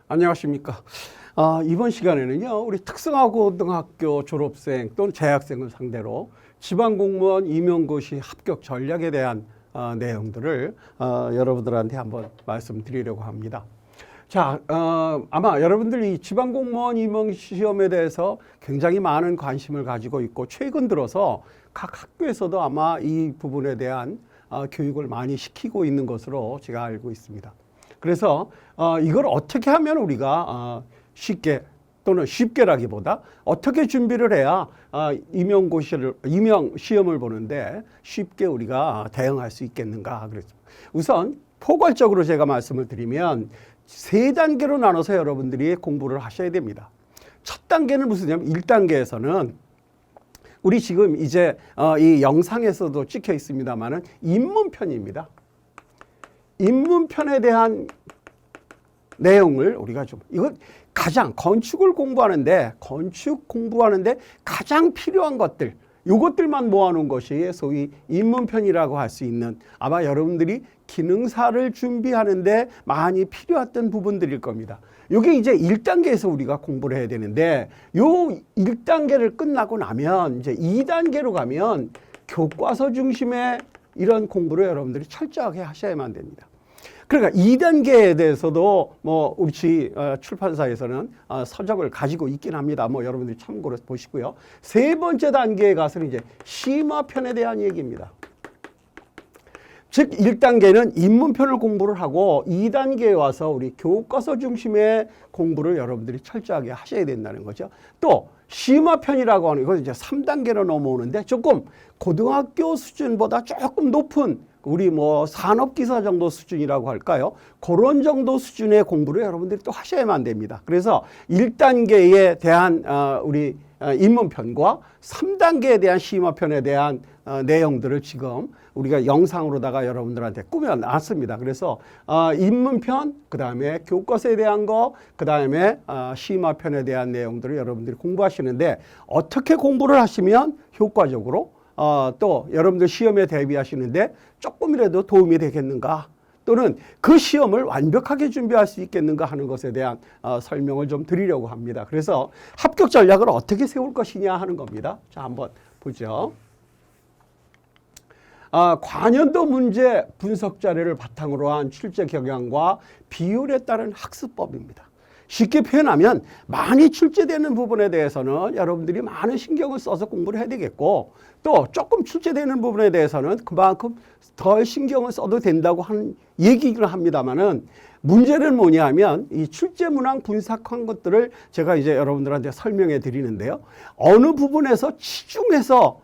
안녕하십니까. 이번 시간에는요, 우리 특성화고등학교 졸업생 또는 재학생을 상대로 지방공무원 임용고시 합격 전략에 대한 내용들을 여러분들한테 한번 말씀드리려고 합니다. 자, 아마 여러분들이 지방공무원 임용시험에 대해서 굉장히 많은 관심을 가지고 있고, 최근 들어서 각 학교에서도 아마 이 부분에 대한 교육을 많이 시키고 있는 것으로 제가 알고 있습니다. 그래서 이걸 어떻게 하면 우리가 쉽게 또는 쉽게라기보다 어떻게 준비를 해야 임용 시험을 보는데 쉽게 우리가 대응할 수 있겠는가. 그래서 우선 포괄적으로 제가 말씀을 드리면 세 단계로 나눠서 여러분들이 공부를 하셔야 됩니다. 첫 단계는 무슨냐면 1단계에서는 우리 지금 이제 이 영상에서도 찍혀 있습니다만은 입문편입니다. 입문편에 대한 내용을 우리가 이건 가장 건축 공부하는데 가장 필요한 것들, 이것들만 모아놓은 것이 소위 입문편이라고 할 수 있는, 아마 여러분들이 기능사를 준비하는데 많이 필요했던 부분들일 겁니다. 이게 이제 1단계에서 우리가 공부를 해야 되는데, 요 1단계를 끝나고 나면 이제 2단계로 가면 교과서 중심의 이런 공부를 여러분들이 철저하게 하셔야만 됩니다. 그러니까 2단계에 대해서도 우리 출판사에서는 서적을 가지고 있긴 합니다. 여러분들이 참고로 보시고요. 세 번째 단계에 가서는 이제 심화편에 대한 얘기입니다. 즉 1단계는 입문편을 공부를 하고 2단계에 와서 우리 교과서 중심의 공부를 여러분들이 철저하게 하셔야 된다는 거죠. 또 심화편이라고 하는 건 이제 3단계로 넘어오는데, 조금 고등학교 수준보다 조금 높은 우리 산업기사 정도 수준이라고 할까요? 그런 정도 수준의 공부를 여러분들이 또 하셔야만 됩니다. 그래서 1단계에 대한 우리 입문편과 3단계에 대한 심화편에 대한 내용들을 지금 우리가 영상으로다가 여러분들한테 꾸며놨습니다. 그래서 입문편, 그 다음에 교과서에 대한 거, 그 다음에 심화편에 대한 내용들을 여러분들이 공부하시는데, 어떻게 공부를 하시면 효과적으로 또 여러분들 시험에 대비하시는데 조금이라도 도움이 되겠는가, 또는 그 시험을 완벽하게 준비할 수 있겠는가 하는 것에 대한 설명을 좀 드리려고 합니다. 그래서 합격 전략을 어떻게 세울 것이냐 하는 겁니다. 자, 한번 보죠. 관연도 문제 분석 자료를 바탕으로 한 출제 경향과 비율에 따른 학습법입니다. 쉽게 표현하면 많이 출제되는 부분에 대해서는 여러분들이 많은 신경을 써서 공부를 해야 되겠고, 또 조금 출제되는 부분에 대해서는 그만큼 덜 신경을 써도 된다고 하는 얘기를 합니다만은, 문제는 뭐냐 하면 이 출제 문항 분석한 것들을 제가 이제 여러분들한테 설명해 드리는데요. 어느 부분에서 치중해서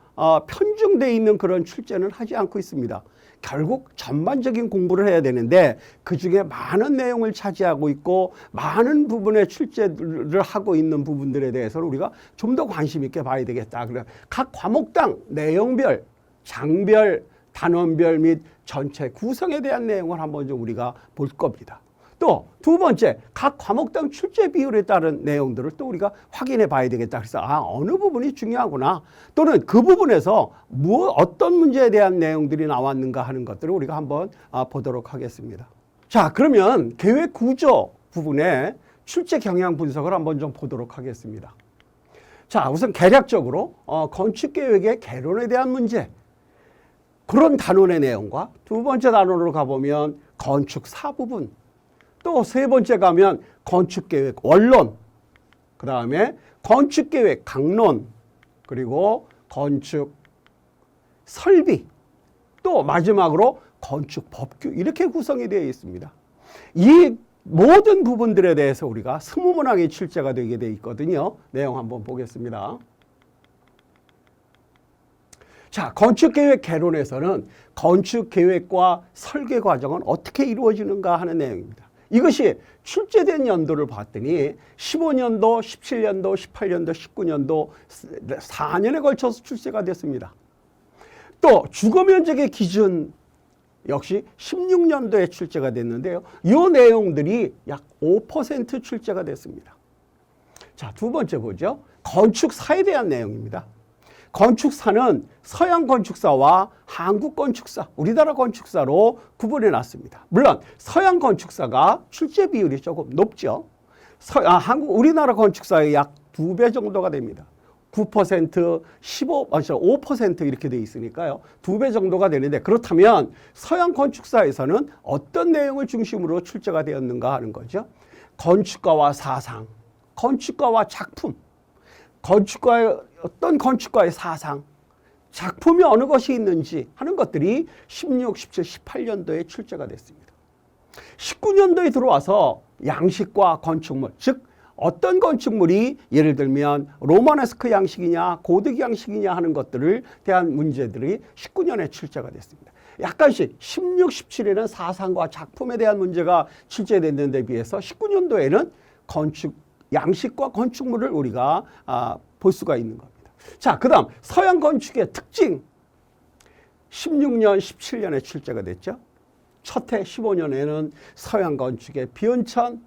편중되어 있는 그런 출제는 하지 않고 있습니다. 결국 전반적인 공부를 해야 되는데, 그 중에 많은 내용을 차지하고 있고 많은 부분의 출제를 하고 있는 부분들에 대해서는 우리가 좀 더 관심 있게 봐야 되겠다. 그래 각 과목당 내용별, 장별, 단원별 및 전체 구성에 대한 내용을 한번 좀 우리가 볼 겁니다. 또 두 번째, 각 과목당 출제 비율에 따른 내용들을 또 우리가 확인해 봐야 되겠다. 그래서 어느 부분이 중요하구나, 또는 그 부분에서 어떤 문제에 대한 내용들이 나왔는가 하는 것들을 우리가 한번 보도록 하겠습니다. 자, 그러면 계획 구조 부분에 출제 경향 분석을 한번 좀 보도록 하겠습니다. 자, 우선 개략적으로 건축 계획의 개론에 대한 문제, 그런 단원의 내용과, 두 번째 단원으로 가보면 건축사 부분, 또 세 번째 가면 건축계획 원론, 그 다음에 건축계획 강론, 그리고 건축 설비, 또 마지막으로 건축 법규, 이렇게 구성이 되어 있습니다. 이 모든 부분들에 대해서 우리가 20문항이 출제가 되게 되어 있거든요. 내용 한번 보겠습니다. 자, 건축계획 개론에서는 건축계획과 설계 과정은 어떻게 이루어지는가 하는 내용입니다. 이것이 출제된 연도를 봤더니 15년도, 17년도, 18년도, 19년도 4년에 걸쳐서 출제가 됐습니다. 또 주거면적의 기준 역시 16년도에 출제가 됐는데요. 이 내용들이 약 5% 출제가 됐습니다. 자, 두 번째 보죠. 건축사에 대한 내용입니다. 건축사는 서양 건축사와 한국 건축사, 우리나라 건축사로 구분해 놨습니다. 물론 서양 건축사가 출제 비율이 조금 높죠. 우리나라 건축사의 약 2배 정도가 됩니다. 9%, 5% 이렇게 돼 있으니까요. 2배 정도가 되는데 그렇다면 서양 건축사에서는 어떤 내용을 중심으로 출제가 되었는가 하는 거죠. 건축가와 사상, 건축가와 작품, 어떤 건축가의 사상, 작품이 어느 것이 있는지 하는 것들이 16, 17, 18년도에 출제가 됐습니다. 19년도에 들어와서 양식과 건축물, 즉 어떤 건축물이 예를 들면 로마네스크 양식이냐 고딕 양식이냐 하는 것들을 대한 문제들이 19년에 출제가 됐습니다. 약간씩 16, 17에는 사상과 작품에 대한 문제가 출제됐는 데 비해서 19년도에는 양식과 건축물을 우리가 볼 수가 있는 겁니다. 자, 그 다음 서양 건축의 특징 16년, 17년에 출제가 됐죠. 첫 해 15년에는 서양 건축의 비온천,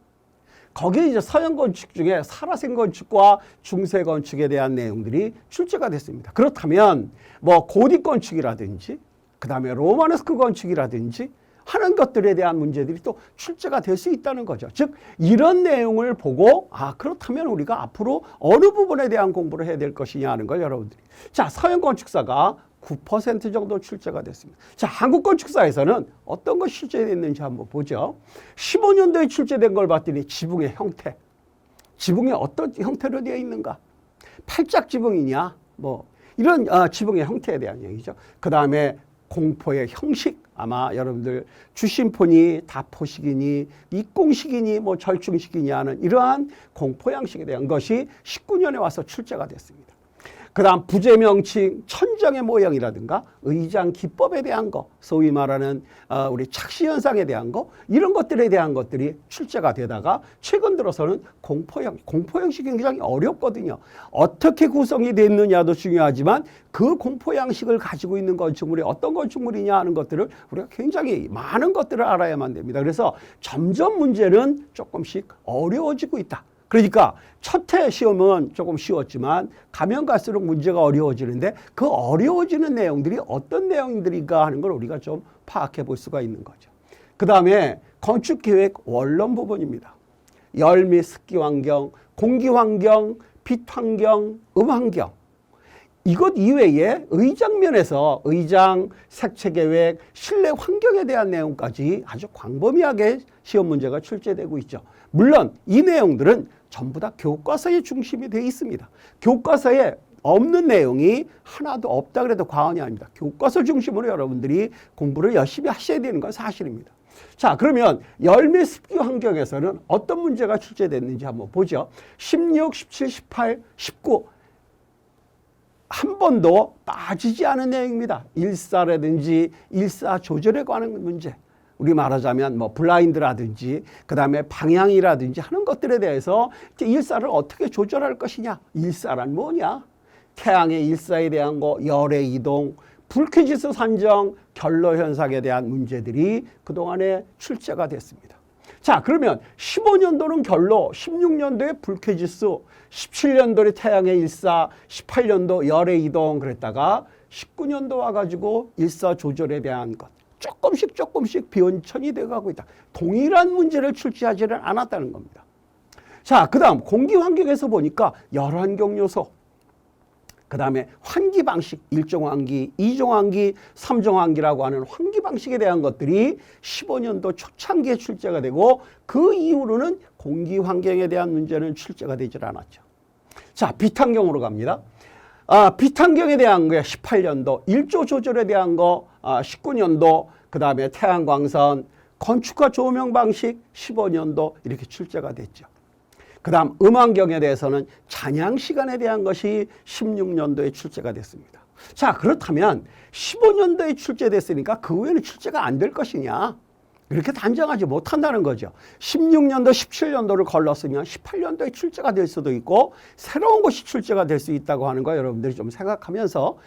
거기에 이제 서양 건축 중에 사라센 건축과 중세 건축에 대한 내용들이 출제가 됐습니다. 그렇다면 뭐 고딕 건축이라든지 그 다음에 로마네스크 건축이라든지 하는 것들에 대한 문제들이 또 출제가 될 수 있다는 거죠. 즉 이런 내용을 보고 그렇다면 우리가 앞으로 어느 부분에 대한 공부를 해야 될 것이냐 하는 걸 여러분들이. 자, 서양 건축사가 9% 정도 출제가 됐습니다. 자, 한국 건축사에서는 어떤 것이 출제됐는지 한번 보죠. 15년도에 출제된 걸 봤더니 지붕의 형태, 지붕이 어떤 형태로 되어 있는가, 팔짝 지붕이냐, 뭐 이런 지붕의 형태에 대한 얘기죠. 그 다음에 공포의 형식, 아마 여러분들 주심포니 다포식이니 입공식이니 뭐 절충식이니 하는 이러한 공포 양식에 대한 것이 19년에 와서 출제가 됐습니다. 그 다음 부재명칭, 천정의 모형이라든가 의장 기법에 대한 거, 소위 말하는 우리 착시현상에 대한 거, 이런 것들에 대한 것들이 출제가 되다가 최근 들어서는 공포형식이 굉장히 어렵거든요. 어떻게 구성이 됐느냐도 중요하지만 그 공포양식을 가지고 있는 건축물이 어떤 건축물이냐 하는 것들을 우리가 굉장히 많은 것들을 알아야만 됩니다. 그래서 점점 문제는 조금씩 어려워지고 있다. 그러니까 첫 해 시험은 조금 쉬웠지만 가면 갈수록 문제가 어려워지는데 그 어려워지는 내용들이 어떤 내용들인가 하는 걸 우리가 좀 파악해 볼 수가 있는 거죠. 그 다음에 건축계획 원론 부분입니다. 열 및 습기 환경, 공기 환경, 빛 환경, 환경. 이것 이외에 의장면에서 의장, 색채계획, 실내 환경에 대한 내용까지 아주 광범위하게 시험 문제가 출제되고 있죠. 물론 이 내용들은 전부 다 교과서에 중심이 되어 있습니다. 교과서에 없는 내용이 하나도 없다 그래도 과언이 아닙니다. 교과서 중심으로 여러분들이 공부를 열심히 하셔야 되는 건 사실입니다. 자, 그러면 열 및 습기 환경에서는 어떤 문제가 출제됐는지 한번 보죠. 16, 17, 18, 19 한 번도 빠지지 않은 내용입니다. 일사라든지 일사 조절에 관한 문제. 우리 말하자면 뭐 블라인드라든지 그 다음에 방향이라든지 하는 것들에 대해서 일사를 어떻게 조절할 것이냐. 일사란 뭐냐. 태양의 일사에 대한 거, 열의 이동, 불쾌지수 산정, 결로 현상에 대한 문제들이 그동안에 출제가 됐습니다. 자, 그러면 15년도는 결로, 16년도에 불쾌지수, 17년도에 태양의 일사, 18년도 열의 이동 그랬다가 19년도 와가지고 일사 조절에 대한 것. 조금씩 변천이 돼가고 있다. 동일한 문제를 출제하지는 않았다는 겁니다. 자, 그 다음 공기 환경에서 보니까 열환경 요소, 그 다음에 환기 방식, 1종 환기, 2종 환기, 3종 환기라고 하는 환기 방식에 대한 것들이 15년도 초창기에 출제가 되고 그 이후로는 공기 환경에 대한 문제는 출제가 되질 않았죠. 자, 빛 환경으로 갑니다. 빛 환경에 대한 거 18년도, 일조 조절에 대한 거 19년도, 그 다음에 태양광선, 건축과 조명 방식 15년도 이렇게 출제가 됐죠. 그 다음 음환경에 대해서는 찬양 시간에 대한 것이 16년도에 출제가 됐습니다. 자, 그렇다면 15년도에 출제됐으니까 그 후에는 출제가 안 될 것이냐? 이렇게 단정하지 못한다는 거죠. 16년도, 17년도를 걸렀으면 18년도에 출제가 될 수도 있고 새로운 것이 출제가 될 수 있다고 하는 거 여러분들이 좀 생각하면서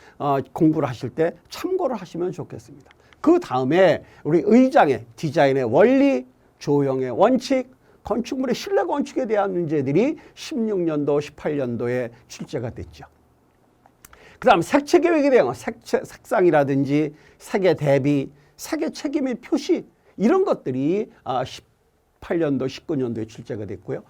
공부를 하실 때 참고를 하시면 좋겠습니다. 그 다음에 우리 의장의 디자인의 원리, 조형의 원칙, 건축물의 실내 건축에 대한 문제들이 16년도, 18년도에 출제가 됐죠. 그 다음 색채 계획에 대한 색상이라든지 색의 대비, 색의 책임 및 표시 이런 것들이 18년도, 19년도에 출제가 됐고요.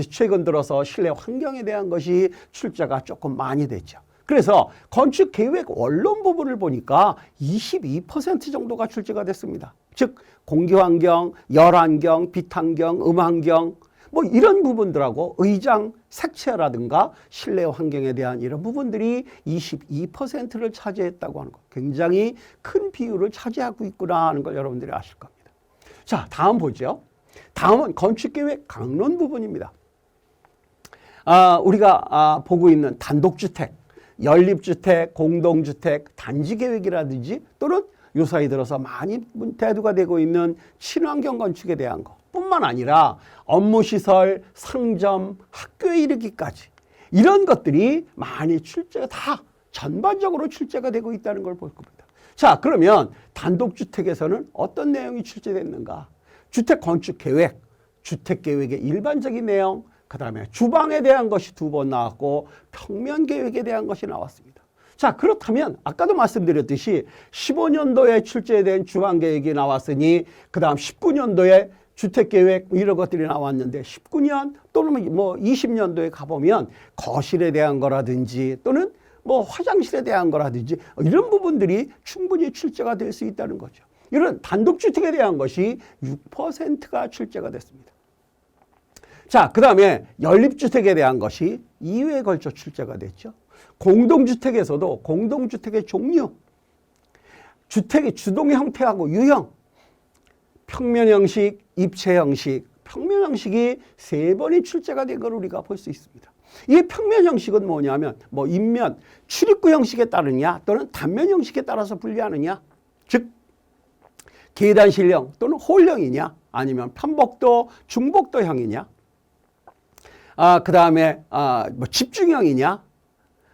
최근 들어서 실내 환경에 대한 것이 출제가 조금 많이 됐죠. 그래서 건축 계획 원론 부분을 보니까 22% 정도가 출제가 됐습니다. 즉 공기환경, 열환경, 빛환경, 음환경 뭐 이런 부분들하고 의장, 색채라든가 실내 환경에 대한 이런 부분들이 22%를 차지했다고 하는 것. 굉장히 큰 비율을 차지하고 있구나 하는 걸 여러분들이 아실 겁니다. 자, 다음 보죠. 다음은 건축계획 강론 부분입니다. 우리가 보고 있는 단독주택, 연립주택, 공동주택, 단지계획이라든지 또는 요사이 들어서 많이 대두가 되고 있는 친환경 건축에 대한 것 뿐만 아니라 업무시설, 상점, 학교에 이르기까지 이런 것들이 많이 출제가 다 전반적으로 출제가 되고 있다는 걸 볼 겁니다. 자, 그러면 단독주택에서는 어떤 내용이 출제됐는가? 주택 건축 계획, 주택 계획의 일반적인 내용, 그 다음에 주방에 대한 것이 2번 나왔고 평면 계획에 대한 것이 나왔습니다. 자, 그렇다면 아까도 말씀드렸듯이 15년도에 출제된 주방 계획이 나왔으니 그 다음 19년도에 주택계획 이런 것들이 나왔는데 19년 또는 뭐 20년도에 가보면 거실에 대한 거라든지 또는 뭐 화장실에 대한 거라든지 이런 부분들이 충분히 출제가 될 수 있다는 거죠. 이런 단독주택에 대한 것이 6%가 출제가 됐습니다. 자, 그 다음에 연립주택에 대한 것이 2회에 걸쳐 출제가 됐죠. 공동주택에서도 공동주택의 종류, 주택의 주동 형태하고 유형, 평면 형식, 입체 형식, 평면 형식이 3번이 출제가 된 걸 우리가 볼 수 있습니다. 이 평면 형식은 뭐냐면 뭐 인면, 출입구 형식에 따르냐 또는 단면 형식에 따라서 분리하느냐, 즉 계단실형 또는 홀형이냐 아니면 편복도, 중복도형이냐, 그 다음에 뭐 집중형이냐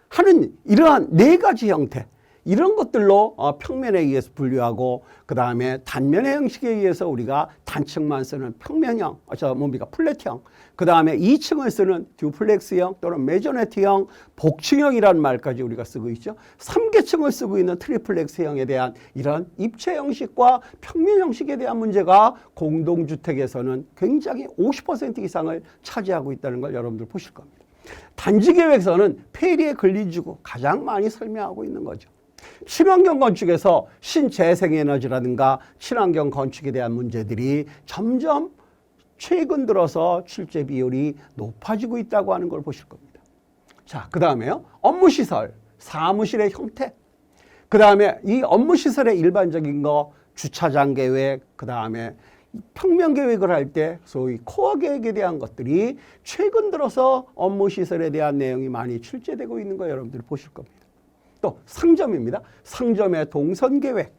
하는 이러한 4가지 형태, 이런 것들로 평면에 의해서 분류하고 그 다음에 단면의 형식에 의해서 우리가 단층만 쓰는 평면형, 뭡니까 플랫형, 그 다음에 2층을 쓰는 듀플렉스형 또는 메조네트형, 복층형이라는 말까지 우리가 쓰고 있죠. 3계층을 쓰고 있는 트리플렉스형에 대한 이런 입체 형식과 평면 형식에 대한 문제가 공동주택에서는 굉장히 50% 이상을 차지하고 있다는 걸 여러분들 보실 겁니다. 단지계획서는 폐리의 권리주고 가장 많이 설명하고 있는 거죠. 친환경 건축에서 신재생에너지라든가 친환경 건축에 대한 문제들이 점점 최근 들어서 출제 비율이 높아지고 있다고 하는 걸 보실 겁니다. 자, 그 다음에요. 업무시설, 사무실의 형태. 그 다음에 이 업무시설의 일반적인 거, 주차장 계획, 그 다음에 평면 계획을 할 때 소위 코어 계획에 대한 것들이 최근 들어서 업무시설에 대한 내용이 많이 출제되고 있는 거 여러분들이 보실 겁니다. 또 상점입니다. 상점의 동선 계획,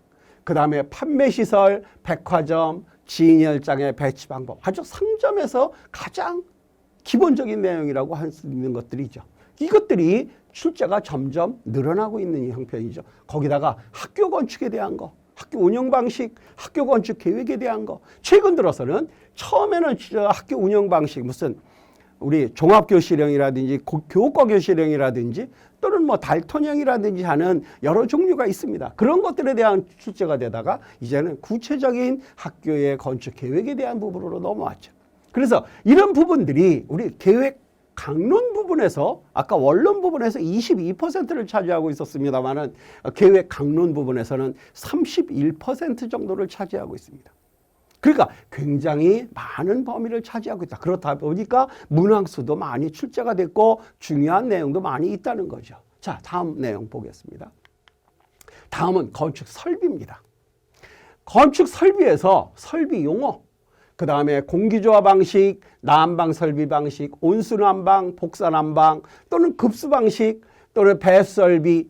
그 다음에 판매시설, 백화점, 진열장의 배치 방법. 아주 상점에서 가장 기본적인 내용이라고 할 수 있는 것들이죠. 이것들이 출제가 점점 늘어나고 있는 형편이죠. 거기다가 학교 건축에 대한 거, 학교 운영 방식, 학교 건축 계획에 대한 거. 최근 들어서는 처음에는 학교 운영 방식 무슨 우리 종합교실형이라든지 교과 교실형이라든지 또는 뭐 달톤형이라든지 하는 여러 종류가 있습니다. 그런 것들에 대한 출제가 되다가 이제는 구체적인 학교의 건축 계획에 대한 부분으로 넘어왔죠. 그래서 이런 부분들이 우리 계획 강론 부분에서 아까 원론 부분에서 22%를 차지하고 있었습니다만은 계획 강론 부분에서는 31% 정도를 차지하고 있습니다. 그러니까 굉장히 많은 범위를 차지하고 있다. 그렇다 보니까 문항수도 많이 출제가 됐고 중요한 내용도 많이 있다는 거죠. 자, 다음 내용 보겠습니다. 다음은 건축 설비입니다. 건축 설비에서 설비 용어, 그 다음에 공기조화 방식, 난방 설비 방식, 온수 난방, 복사 난방 또는 급수 방식 또는 배수 설비,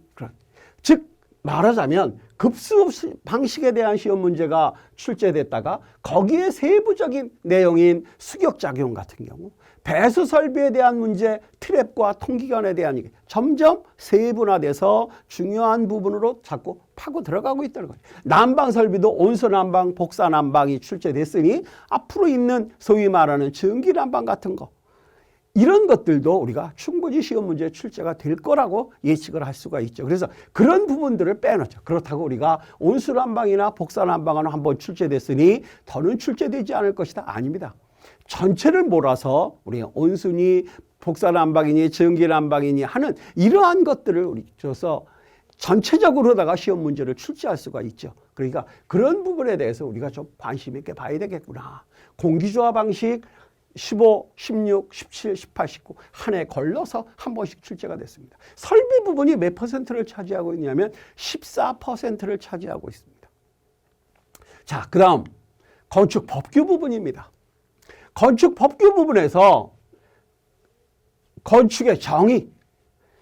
즉 말하자면 급수 방식에 대한 시험 문제가 출제됐다가 거기에 세부적인 내용인 수격작용 같은 경우, 배수 설비에 대한 문제, 트랩과 통기관에 대한 얘기 점점 세분화돼서 중요한 부분으로 자꾸 파고 들어가고 있다는 거죠. 난방 설비도 온수 난방, 복사 난방이 출제됐으니 앞으로 있는 소위 말하는 전기 난방 같은 거, 이런 것들도 우리가 충분히 시험 문제에 출제가 될 거라고 예측을 할 수가 있죠. 그래서 그런 부분들을 빼놓죠. 그렇다고 우리가 온수난방이나 복사난방은 한번 출제됐으니 더는 출제되지 않을 것이다. 아닙니다. 전체를 몰아서 우리 온순위, 복사난방이니 전기난방이니 하는 이러한 것들을 우리 줘서 전체적으로다가 시험 문제를 출제할 수가 있죠. 그러니까 그런 부분에 대해서 우리가 좀 관심 있게 봐야 되겠구나. 공기조화 방식 15, 16, 17, 18, 19 한 해 걸러서 한 번씩 출제가 됐습니다. 설비 부분이 몇 퍼센트를 차지하고 있냐면 14%를 차지하고 있습니다. 자, 그 다음 건축 법규 부분입니다. 건축 법규 부분에서 건축의 정의,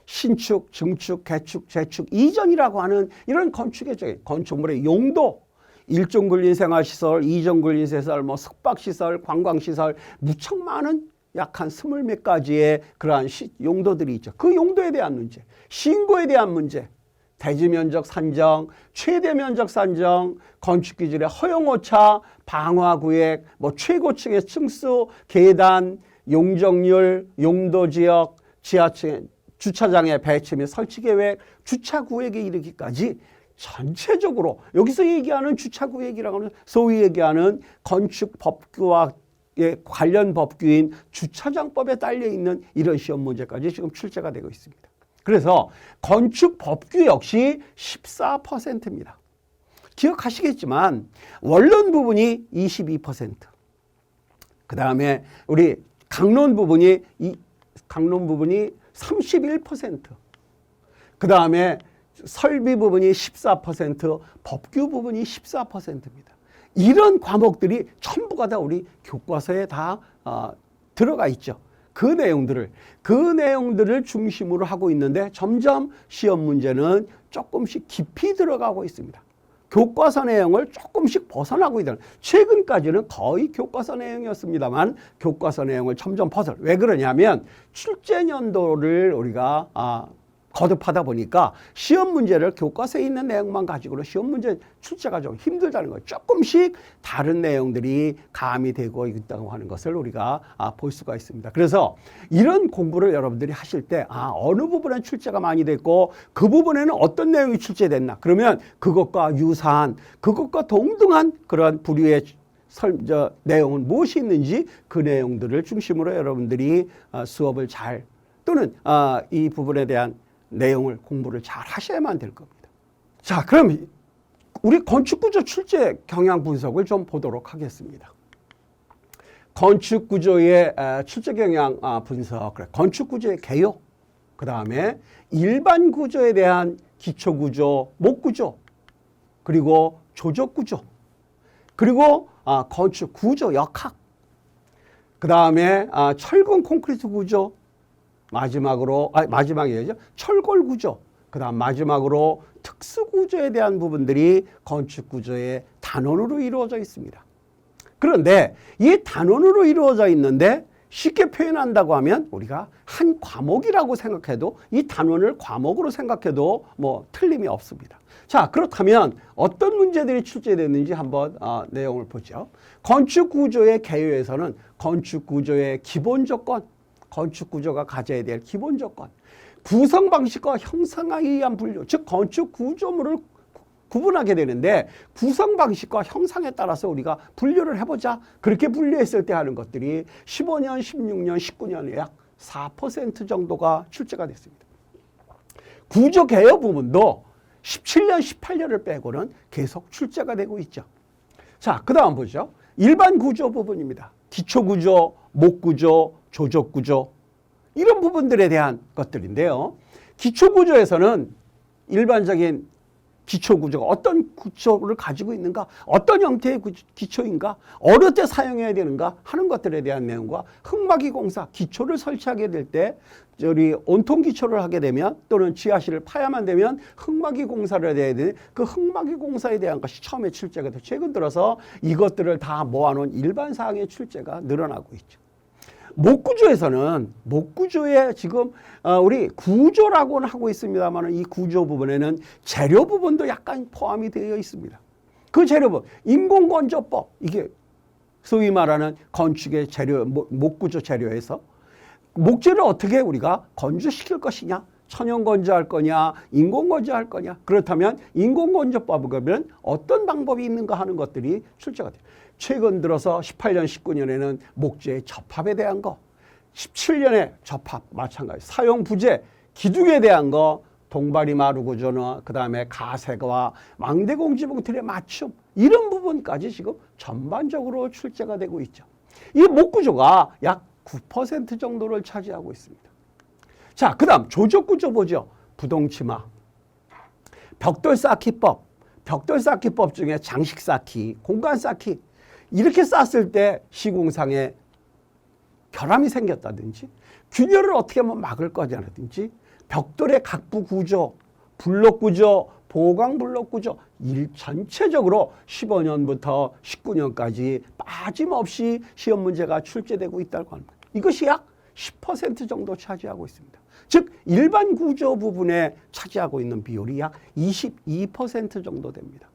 신축, 증축, 개축, 재축, 이전이라고 하는 이런 건축의 정의, 건축물의 용도, 일종근린생활시설, 이종근린시설, 뭐 숙박시설, 관광시설, 무척 많은 약 한 20몇 가지의 그러한 용도들이 있죠. 그 용도에 대한 문제, 신고에 대한 문제, 대지면적 산정, 최대면적 산정, 건축기준의 허용오차, 방화구획, 뭐 최고층의 층수, 계단, 용적률, 용도지역, 지하층, 주차장의 배치 및 설치계획, 주차구획에 이르기까지 전체적으로 여기서 얘기하는 주차구획이라고 하면 소위 얘기하는 건축법규와 관련 법규인 주차장법에 딸려있는 이런 시험 문제까지 지금 출제가 되고 있습니다. 그래서 건축법규 역시 14%입니다. 기억하시겠지만 원론 부분이 22%, 그 다음에 우리 강론 부분이 31%, 그 다음에 설비 부분이 14%, 법규 부분이 14%입니다. 이런 과목들이 전부가 다 우리 교과서에 다 들어가 있죠. 그 내용들을 중심으로 하고 있는데 점점 시험 문제는 조금씩 깊이 들어가고 있습니다. 교과서 내용을 조금씩 벗어나고 있다는, 최근까지는 거의 교과서 내용이었습니다만 교과서 내용을 점점 왜 그러냐면 출제 연도를 우리가 거듭하다 보니까 시험 문제를 교과서에 있는 내용만 가지고는 시험 문제 출제가 좀 힘들다는 거예요. 조금씩 다른 내용들이 가미되고 있다고 하는 것을 우리가 볼 수가 있습니다. 그래서 이런 공부를 여러분들이 하실 때 어느 부분에 출제가 많이 됐고 그 부분에는 어떤 내용이 출제됐나, 그러면 그것과 유사한, 그것과 동등한 그런 부류의 내용은 무엇이 있는지 그 내용들을 중심으로 여러분들이 수업을 잘, 또는 이 부분에 대한 내용을 공부를 잘 하셔야만 될 겁니다. 자, 그럼 우리 건축구조 출제 경향 분석을 좀 보도록 하겠습니다. 건축구조의 출제 경향 분석, 건축구조의 개요, 그 다음에 일반 구조에 대한 기초구조, 목구조, 그리고 조적구조, 그리고 건축구조 역학, 그 다음에 철근 콘크리트 구조, 마지막이죠. 철골 구조, 그 다음 마지막으로 특수 구조에 대한 부분들이 건축 구조의 단원으로 이루어져 있습니다. 그런데 이 단원으로 이루어져 있는데 쉽게 표현한다고 하면 우리가 한 과목이라고 생각해도, 이 단원을 과목으로 생각해도 뭐 틀림이 없습니다. 자, 그렇다면 어떤 문제들이 출제됐는지 한번 내용을 보죠. 건축 구조의 개요에서는 건축 구조의 기본 조건, 건축 구조가 가져야 될 기본 조건, 구성 방식과 형상에 의한 분류, 즉 건축 구조물을 구분하게 되는데 구성 방식과 형상에 따라서 우리가 분류를 해보자. 그렇게 분류했을 때 하는 것들이 15년, 16년, 19년에 약 4% 정도가 출제가 됐습니다. 구조 개요 부분도 17년, 18년을 빼고는 계속 출제가 되고 있죠. 자, 그 다음 보죠. 일반 구조 부분입니다. 기초 구조, 목 구조, 조적 구조, 이런 부분들에 대한 것들인데요. 기초 구조에서는 일반적인 기초 구조가 어떤 기초를 가지고 있는가, 어떤 형태의 기초인가, 어느 때 사용해야 되는가 하는 것들에 대한 내용과 흙막이 공사, 기초를 설치하게 될 때 우리 온통 기초를 하게 되면 또는 지하실을 파야만 되면 흙막이 공사를 해야 되는 그 흙막이 공사에 대한 것이 처음에 출제가 돼요. 최근 들어서 이것들을 다 모아놓은 일반 사항의 출제가 늘어나고 있죠. 목구조에서는 목구조에 지금 우리 구조라고는 하고 있습니다만 이 구조 부분에는 재료 부분도 약간 포함이 되어 있습니다. 그 재료 부분, 인공건조법, 이게 소위 말하는 건축의 재료, 목구조 재료에서 목재를 어떻게 우리가 건조시킬 것이냐, 천연건조 할 거냐, 인공건조 할 거냐. 그렇다면 인공건조법을 그러면 어떤 방법이 있는가 하는 것들이 출제가 돼요. 최근 들어서 18년, 19년에는 목재의 접합에 대한 거, 17년에 접합 마찬가지, 사용 부재, 기둥에 대한 거, 동바리 마루 구조나 그다음에 가세와 망대공지봉틀의 맞춤 이런 부분까지 지금 전반적으로 출제가 되고 있죠. 이 목 구조가 약 9% 정도를 차지하고 있습니다. 자, 그다음 조적 구조 보죠. 부동치마, 벽돌 쌓기법, 벽돌 쌓기법 중에 장식 쌓기, 공간 쌓기 이렇게 쌓았을 때 시공상에 결함이 생겼다든지 균열을 어떻게 하면 막을 거냐든지 벽돌의 각부 구조, 블록 구조, 보강 블록 구조 전체적으로 15년부터 19년까지 빠짐없이 시험 문제가 출제되고 있다고 합니다. 이것이 약 10% 정도 차지하고 있습니다. 즉 일반 구조 부분에 차지하고 있는 비율이 약 22% 정도 됩니다.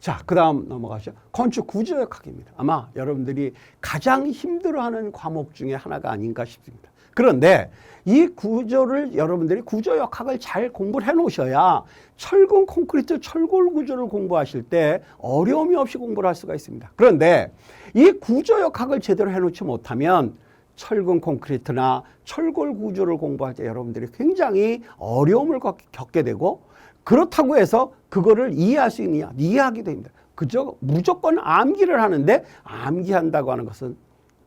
자, 그 다음 넘어가죠. 건축 구조역학입니다. 아마 여러분들이 가장 힘들어하는 과목 중에 하나가 아닌가 싶습니다. 그런데 이 구조를 여러분들이 구조역학을 잘 공부를 해 놓으셔야 철근 콘크리트 철골 구조를 공부하실 때 어려움이 없이 공부를 할 수가 있습니다. 그런데 이 구조역학을 제대로 해 놓지 못하면 철근 콘크리트나 철골 구조를 공부할 때 여러분들이 굉장히 어려움을 겪게 되고 그렇다고 해서 그거를 이해할 수 있느냐? 이해하게 됩니다. 그저 무조건 암기를 하는데 암기한다고 하는 것은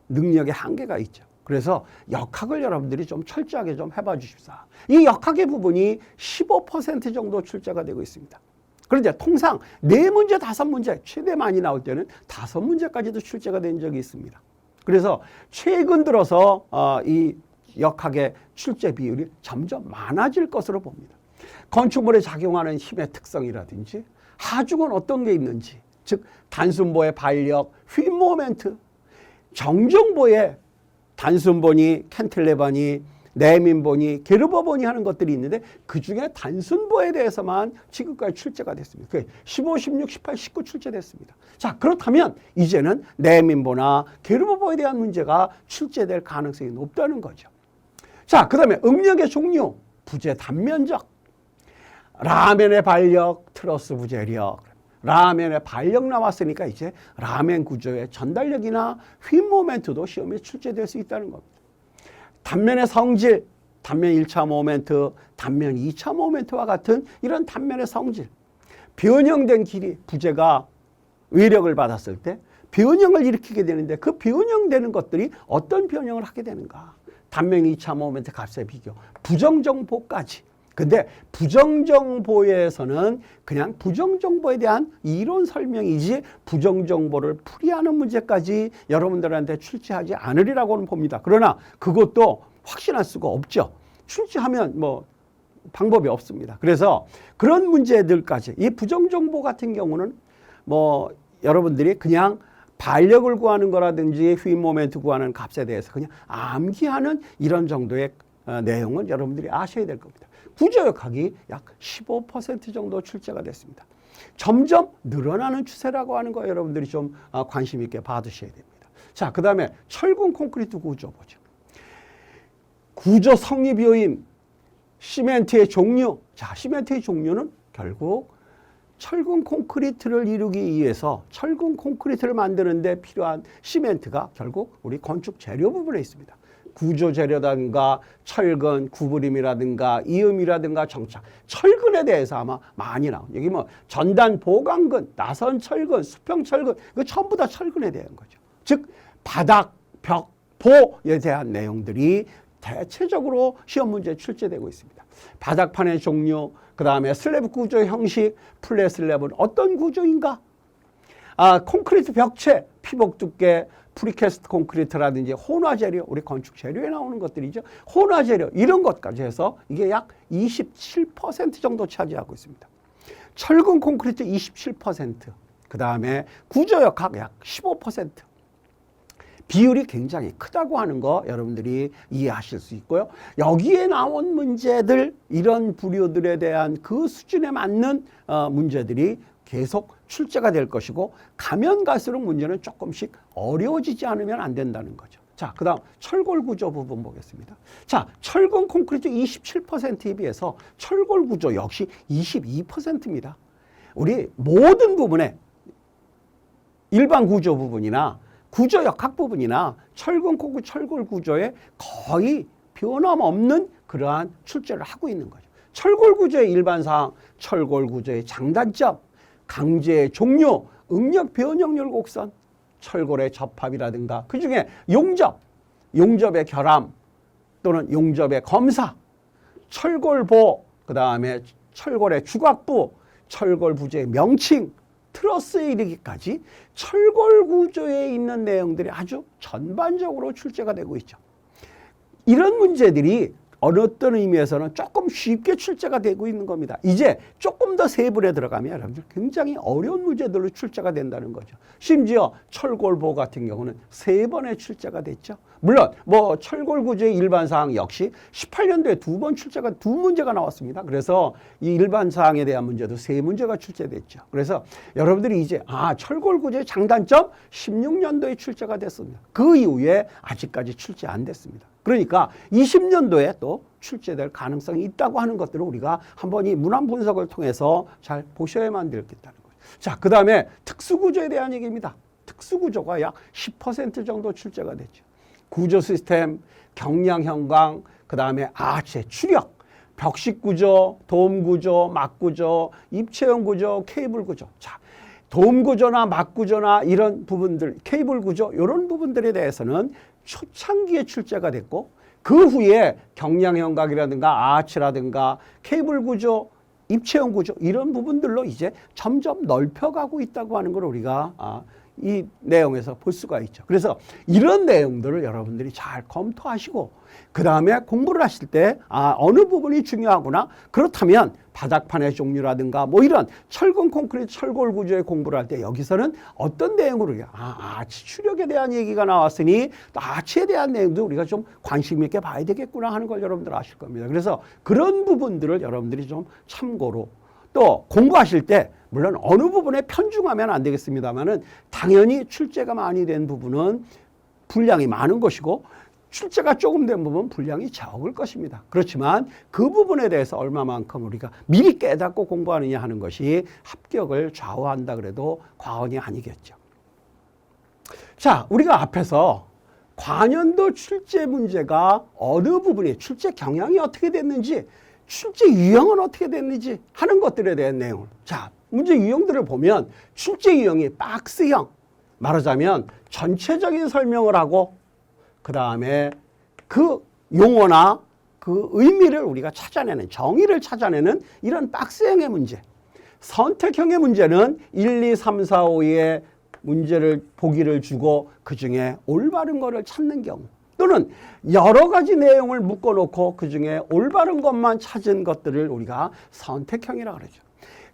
능력의 한계가 있죠. 그래서 역학을 여러분들이 좀 철저하게 좀 해봐 주십사. 이 역학의 부분이 15% 정도 출제가 되고 있습니다. 그런데 통상 4문제, 5문제, 최대 많이 나올 때는 5문제까지도 출제가 된 적이 있습니다. 그래서 최근 들어서 이 역학의 출제 비율이 점점 많아질 것으로 봅니다. 건축물에 작용하는 힘의 특성이라든지 하중은 어떤 게 있는지, 즉 단순보의 반력, 휠 모멘트, 정정보의 단순보니, 캔틸레버니, 내민보니, 게르버보니 하는 것들이 있는데 그중에 단순보에 대해서만 지금까지 출제가 됐습니다. 15, 16, 18, 19 출제됐습니다. 자, 그렇다면 이제는 내민보나 게르버보에 대한 문제가 출제될 가능성이 높다는 거죠. 자, 그 다음에 응력의 종류, 부재 단면적, 라멘의 반력, 트러스 부재력. 라멘의 반력 나왔으니까 이제 라멘 구조의 전달력이나 휠 모멘트도 시험에 출제될 수 있다는 겁니다. 단면의 성질, 단면 1차 모멘트, 단면 2차 모멘트와 같은 이런 단면의 성질. 변형된 길이, 부재가 외력을 받았을 때 변형을 일으키게 되는데 그 변형되는 것들이 어떤 변형을 하게 되는가. 단면 2차 모멘트 값의 비교, 부정정보까지. 근데 부정정보에서는 그냥 부정정보에 대한 이론 설명이지 부정정보를 풀이하는 문제까지 여러분들한테 출제하지 않으리라고는 봅니다. 그러나 그것도 확신할 수가 없죠. 출제하면 뭐 방법이 없습니다. 그래서 그런 문제들까지 이 부정정보 같은 경우는 뭐 여러분들이 그냥 반력을 구하는 거라든지 휠 모멘트 구하는 값에 대해서 그냥 암기하는 이런 정도의 내용은 여러분들이 아셔야 될 겁니다. 구조역학이 약 15% 정도 출제가 됐습니다. 점점 늘어나는 추세라고 하는 거 여러분들이 좀 관심 있게 봐두셔야 됩니다. 자, 그 다음에 철근 콘크리트 구조 보죠. 구조 성립 요인, 시멘트의 종류. 자, 시멘트의 종류는 결국 철근 콘크리트를 이루기 위해서 철근 콘크리트를 만드는데 필요한 시멘트가 결국 우리 건축 재료 부분에 있습니다. 구조 재료라든가 철근, 구부림이라든가 이음이라든가 정착, 철근에 대해서 아마 많이 나온. 여기 뭐 전단 보강근, 나선 철근, 수평 철근, 이거 전부 다 철근에 대한 거죠. 즉 바닥, 벽, 보에 대한 내용들이 대체적으로 시험 문제에 출제되고 있습니다. 바닥판의 종류, 그 다음에 슬래브 구조 형식, 플랫 슬래브는 어떤 구조인가? 콘크리트 벽체, 피복 두께, 프리캐스트 콘크리트라든지 혼화 재료, 우리 건축 재료에 나오는 것들이죠. 혼화 재료 이런 것까지 해서 이게 약 27% 정도 차지하고 있습니다. 철근 콘크리트 27%, 그 다음에 구조역학 약 15%. 비율이 굉장히 크다고 하는 거 여러분들이 이해하실 수 있고요. 여기에 나온 문제들, 이런 부류들에 대한 그 수준에 맞는 문제들이 계속 출제가 될 것이고 가면 갈수록 문제는 조금씩 어려워지지 않으면 안 된다는 거죠. 자, 그 다음 철골 구조 부분 보겠습니다. 자, 철근 콘크리트 27%에 비해서 철골 구조 역시 22%입니다. 우리 모든 부분에 일반 구조 부분이나 구조 역학 부분이나 철근 콘크리트 철골 구조에 거의 변함없는 그러한 출제를 하고 있는 거죠. 철골 구조의 일반사항, 철골 구조의 장단점, 강제의 종류, 응력 변형률 곡선, 철골의 접합이라든가 그중에 용접의 결함 또는 용접의 검사, 철골보, 그 다음에 철골의 주곽부, 철골 부재의 명칭, 트러스에 이르기까지 철골 구조에 있는 내용들이 아주 전반적으로 출제가 되고 있죠. 이런 문제들이 어떤 의미에서는 조금 쉽게 출제가 되고 있는 겁니다. 이제 조금 더 세분에 들어가면 여러분들 굉장히 어려운 문제들로 출제가 된다는 거죠. 심지어 철골보 같은 경우는 3번의 출제가 됐죠. 물론 뭐 철골 구조의 일반 사항 역시 18년도에 2번 출제가 2문제가 나왔습니다. 그래서 이 일반 사항에 대한 문제도 3문제가 출제됐죠. 그래서 여러분들이 이제 철골 구조의 장단점 16년도에 출제가 됐습니다. 그 이후에 아직까지 출제 안 됐습니다. 그러니까 20년도에 또 출제될 가능성이 있다고 하는 것들을 우리가 한번 이 문항 분석을 통해서 잘 보셔야만 되겠다는 거예요. 자, 그 다음에 특수구조에 대한 얘기입니다. 특수구조가 약 10% 정도 출제가 됐죠. 구조 시스템, 경량 형광, 그 다음에 아체, 추력, 벽식 구조, 돔 구조, 막 구조, 입체형 구조, 케이블 구조. 자, 돔 구조나 막 구조나 이런 부분들, 케이블 구조 이런 부분들에 대해서는 초창기에 출제가 됐고 그 후에 경량 형광이라든가 아치라든가 케이블 구조, 입체형 구조 이런 부분들로 이제 점점 넓혀가고 있다고 하는 걸 우리가 이 내용에서 볼 수가 있죠. 그래서 이런 내용들을 여러분들이 잘 검토하시고 그 다음에 공부를 하실 때 어느 부분이 중요하구나. 그렇다면 바닥판의 종류라든가 뭐 이런 철근 콘크리트 철골 구조의 공부를 할 때 여기서는 어떤 내용으로 아치 추력에 대한 얘기가 나왔으니 또 아치에 대한 내용도 우리가 좀 관심 있게 봐야 되겠구나 하는 걸 여러분들 아실 겁니다. 그래서 그런 부분들을 여러분들이 좀 참고로 또 공부하실 때 물론 어느 부분에 편중하면 안 되겠습니다만은 당연히 출제가 많이 된 부분은 분량이 많은 것이고 출제가 조금 된 부분은 분량이 적을 것입니다. 그렇지만 그 부분에 대해서 얼마만큼 우리가 미리 깨닫고 공부하느냐 하는 것이 합격을 좌우한다 그래도 과언이 아니겠죠. 자, 우리가 앞에서 관연도 출제 문제가 어느 부분이 출제 경향이 어떻게 됐는지 출제 유형은 어떻게 됐는지 하는 것들에 대한 내용을 자 문제 유형들을 보면 출제 유형이 박스형 말하자면 전체적인 설명을 하고 그 다음에 그 용어나 그 의미를 우리가 찾아내는 정의를 찾아내는 이런 박스형의 문제 선택형의 문제는 1, 2, 3, 4, 5의 문제를 보기를 주고 그중에 올바른 거를 찾는 경우 또는 여러 가지 내용을 묶어놓고 그중에 올바른 것만 찾은 것들을 우리가 선택형이라고 그러죠.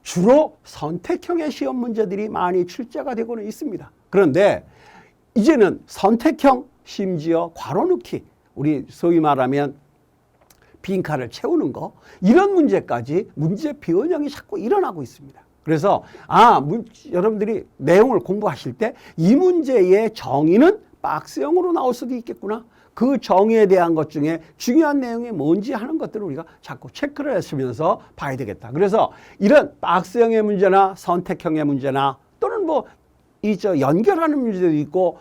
주로 선택형의 시험 문제들이 많이 출제가 되고는 있습니다. 그런데 이제는 선택형 심지어 괄호넣기 우리 소위 말하면 빈칸을 채우는 거 이런 문제까지 문제 변형이 자꾸 일어나고 있습니다. 그래서 여러분들이 내용을 공부하실 때 이 문제의 정의는 박스형으로 나올 수도 있겠구나. 그 정의에 대한 것 중에 중요한 내용이 뭔지 하는 것들을 우리가 자꾸 체크를 하시면서 봐야 되겠다. 그래서 이런 박스형의 문제나 선택형의 문제나 또는 뭐 연결하는 문제도 있고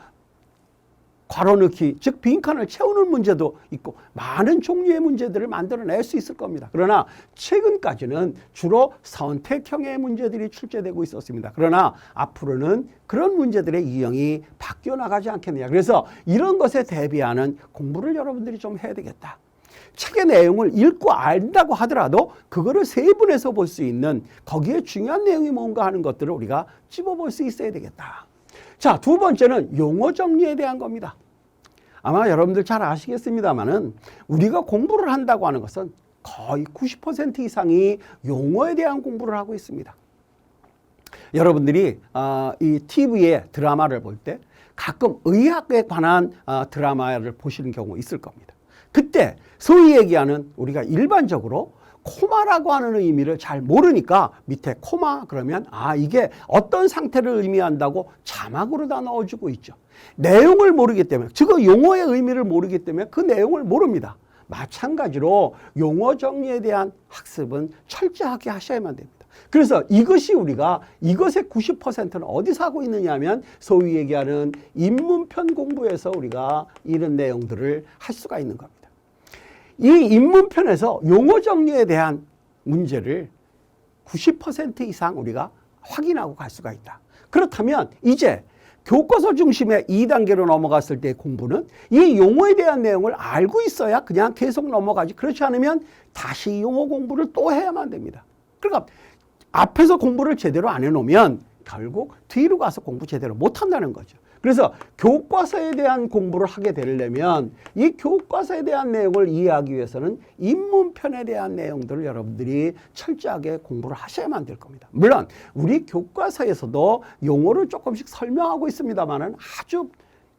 괄호넣기 즉 빈칸을 채우는 문제도 있고 많은 종류의 문제들을 만들어낼 수 있을 겁니다. 그러나 최근까지는 주로 선택형의 문제들이 출제되고 있었습니다. 그러나 앞으로는 그런 문제들의 유형이 바뀌어 나가지 않겠느냐. 그래서 이런 것에 대비하는 공부를 여러분들이 좀 해야 되겠다. 책의 내용을 읽고 안다고 하더라도 그거를 세분해서 볼 수 있는 거기에 중요한 내용이 뭔가 하는 것들을 우리가 찝어볼 수 있어야 되겠다. 자, 두 번째는 용어 정리에 대한 겁니다. 아마 여러분들 잘 아시겠습니다만은 우리가 공부를 한다고 하는 것은 거의 90% 이상이 용어에 대한 공부를 하고 있습니다. 여러분들이 이 TV에 드라마를 볼 때 가끔 의학에 관한 드라마를 보시는 경우 있을 겁니다. 그때 소위 얘기하는 우리가 일반적으로 코마라고 하는 의미를 잘 모르니까 밑에 코마 그러면 이게 어떤 상태를 의미한다고 자막으로 다 넣어주고 있죠. 내용을 모르기 때문에, 즉 용어의 의미를 모르기 때문에 그 내용을 모릅니다. 마찬가지로 용어 정리에 대한 학습은 철저하게 하셔야만 됩니다. 그래서 이것이 우리가 이것의 90%는 어디서 하고 있느냐 하면 소위 얘기하는 입문편 공부에서 우리가 이런 내용들을 할 수가 있는 겁니다. 이 입문편에서 용어 정리에 대한 문제를 90% 이상 우리가 확인하고 갈 수가 있다. 그렇다면 이제 교과서 중심의 2단계로 넘어갔을 때 공부는 이 용어에 대한 내용을 알고 있어야 그냥 계속 넘어가지, 그렇지 않으면 다시 용어 공부를 또 해야만 됩니다. 그러니까 앞에서 공부를 제대로 안 해놓으면 결국 뒤로 가서 공부 제대로 못한다는 거죠. 그래서 교과서에 대한 공부를 하게 되려면 이 교과서에 대한 내용을 이해하기 위해서는 입문편에 대한 내용들을 여러분들이 철저하게 공부를 하셔야만 될 겁니다. 물론 우리 교과서에서도 용어를 조금씩 설명하고 있습니다만은 아주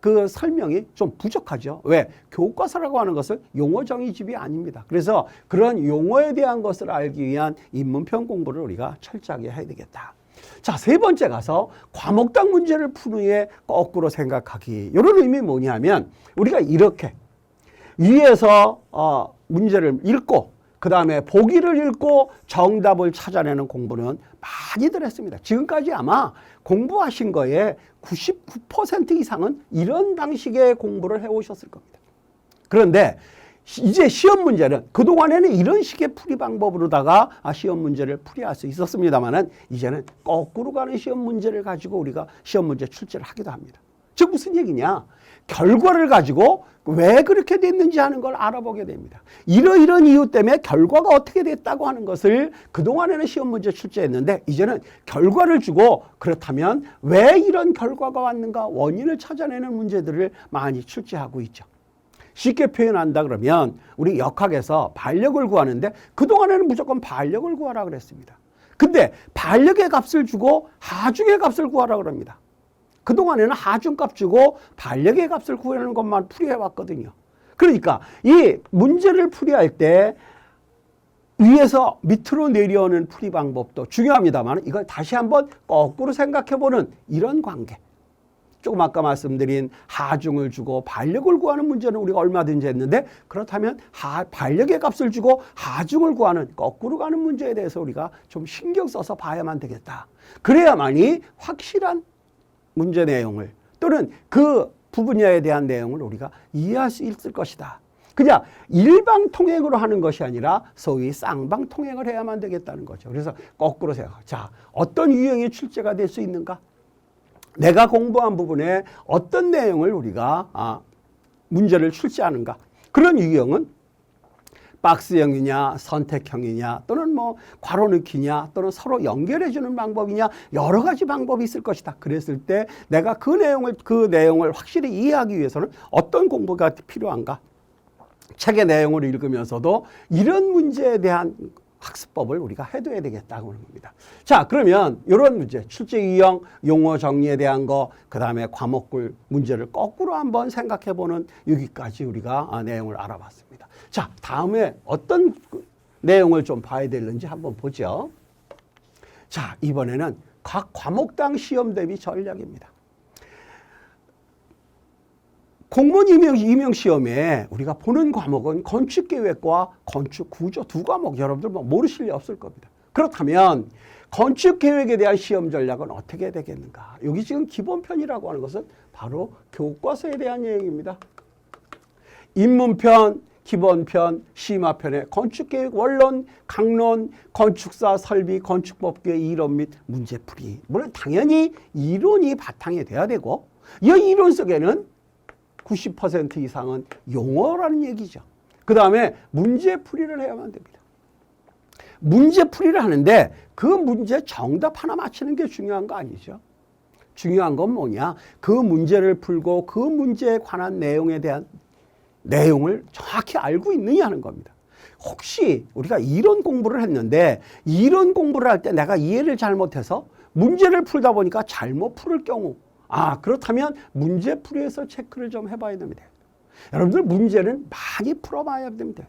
그 설명이 좀 부족하죠. 왜? 교과서라고 하는 것은 용어 정의집이 아닙니다. 그래서 그런 용어에 대한 것을 알기 위한 입문편 공부를 우리가 철저하게 해야 되겠다. 자, 세 번째 가서 과목당 문제를 푸는 후에 거꾸로 생각하기. 이런 의미 뭐냐면 우리가 이렇게 위에서 문제를 읽고 그 다음에 보기를 읽고 정답을 찾아내는 공부는 많이들 했습니다. 지금까지 아마 공부하신 거에 99% 이상은 이런 방식의 공부를 해오셨을 겁니다. 그런데 이제 시험 문제는 그동안에는 이런 식의 풀이 방법으로다가 시험 문제를 풀이할 수 있었습니다만은 이제는 거꾸로 가는 시험 문제를 가지고 우리가 시험 문제 출제를 하기도 합니다. 즉 무슨 얘기냐? 결과를 가지고 왜 그렇게 됐는지 하는 걸 알아보게 됩니다. 이러이런 이유 때문에 결과가 어떻게 됐다고 하는 것을 그동안에는 시험 문제 출제했는데 이제는 결과를 주고 그렇다면 왜 이런 결과가 왔는가 원인을 찾아내는 문제들을 많이 출제하고 있죠. 쉽게 표현한다 그러면 우리 역학에서 반력을 구하는데 그동안에는 무조건 반력을 구하라 그랬습니다. 근데 반력의 값을 주고 하중의 값을 구하라 그럽니다. 그동안에는 하중값 주고 반력의 값을 구하는 것만 풀이해 왔거든요. 그러니까 이 문제를 풀이할 때 위에서 밑으로 내려오는 풀이 방법도 중요합니다만 이걸 다시 한번 거꾸로 생각해보는 이런 관계. 조금 아까 말씀드린 하중을 주고 반력을 구하는 문제는 우리가 얼마든지 했는데 그렇다면 반력의 값을 주고 하중을 구하는 거꾸로 가는 문제에 대해서 우리가 좀 신경 써서 봐야만 되겠다. 그래야만이 확실한 문제 내용을 또는 그 부분야에 대한 내용을 우리가 이해할 수 있을 것이다. 그냥 일방통행으로 하는 것이 아니라 소위 쌍방통행을 해야만 되겠다는 거죠. 그래서 거꾸로 생각. 자, 어떤 유형의 출제가 될 수 있는가? 내가 공부한 부분에 어떤 내용을 우리가 문제를 출제하는가? 그런 유형은 박스형이냐 선택형이냐 또는 뭐 괄호 넣기냐 또는 서로 연결해 주는 방법이냐 여러 가지 방법이 있을 것이다. 그랬을 때 내가 그 내용을 확실히 이해하기 위해서는 어떤 공부가 필요한가? 책의 내용을 읽으면서도 이런 문제에 대한 학습법을 우리가 해둬야 되겠다고 하는 겁니다. 자, 그러면 이런 문제, 출제 유형, 용어 정리에 대한 거, 그 다음에 과목별 문제를 거꾸로 한번 생각해보는 여기까지 우리가 내용을 알아봤습니다. 자, 다음에 어떤 내용을 좀 봐야 되는지 한번 보죠. 자, 이번에는 각 과목당 시험 대비 전략입니다. 공무원 임용 시험에 우리가 보는 과목은 건축계획과 건축구조 두 과목 여러분들 모르실 리 없을 겁니다. 그렇다면 건축계획에 대한 시험 전략은 어떻게 되겠는가? 여기 지금 기본편이라고 하는 것은 바로 교과서에 대한 내용입니다. 입문편, 기본편, 심화편에 건축계획 원론, 강론, 건축사 설비, 건축법규의 이론 및 문제풀이. 물론 당연히 이론이 바탕이 돼야 되고 이 이론 속에는 90% 이상은 용어라는 얘기죠. 그 다음에 문제풀이를 해야만 됩니다. 문제풀이를 하는데 그 문제 정답 하나 맞히는 게 중요한 거 아니죠. 중요한 건 뭐냐? 그 문제를 풀고 그 문제에 관한 내용에 대한 내용을 정확히 알고 있느냐 하는 겁니다. 혹시 우리가 이론 공부를 했는데 이론 공부를 할 때 내가 이해를 잘못해서 문제를 풀다 보니까 잘못 풀을 경우 그렇다면 문제풀이에서 체크를 좀 해봐야 됩니다. 여러분들 문제는 많이 풀어봐야 됩니다.